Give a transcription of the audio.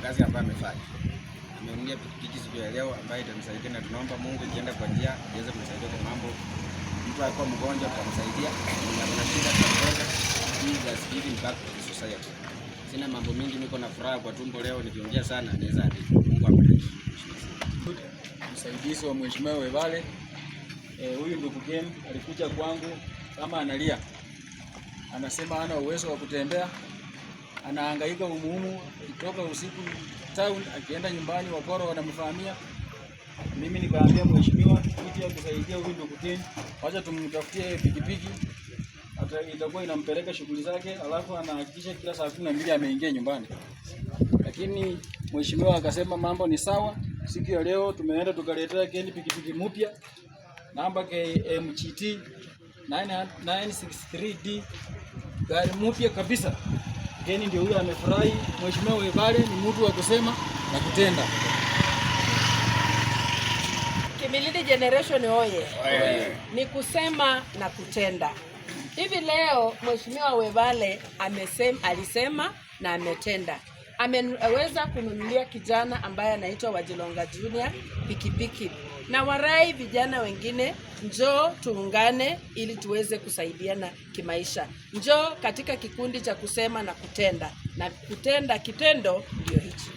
kazi ambayo amefanya. Ameongea pikipiki siku ya leo ambayo itamsaidia, na tunaomba Mungu ikienda kwa njia iweze kumsaidia kwa mambo. Mtu alikuwa mgonjwa tutamsaidia, na kuna shida tutaweza Jesus giving back to society. Sina mambo mingi, niko na furaha kwa tumbo leo, nikiongea sana naweza Mungu abariki. Msaidizi wa Mheshimiwa Webale, huyu ndugu Ken alikuja kwangu kama analia. Anasema hana uwezo wa kutembea. Anahangaika umuhimu kutoka usiku town akienda nyumbani, wakoro wanamfahamia. Mimi nikaambia mheshimiwa ili akusaidia huyu ndugu Ken, acha tumtafutie pikipiki hata itakuwa inampeleka shughuli zake, alafu anahakikisha kila saa 12 ameingia nyumbani. Lakini mheshimiwa akasema mambo ni sawa. Siku ya leo tumeenda tukaletea Ken pikipiki mpya namba KMGT 963D, gari mpya kabisa. Ken ndio huyo amefurahi. Mheshimiwa Webale ni mtu wa kusema na kutenda. Kimilili Generation oye. Ni kusema na kutenda. Hivi leo Mheshimiwa Webale alisema na ametenda. Ameweza kununulia kijana ambaye anaitwa Wajilonga Junior pikipiki. Na warai vijana wengine, njoo tuungane ili tuweze kusaidiana kimaisha. Njoo katika kikundi cha kusema na kutenda. Na kutenda, kitendo ndio hichi.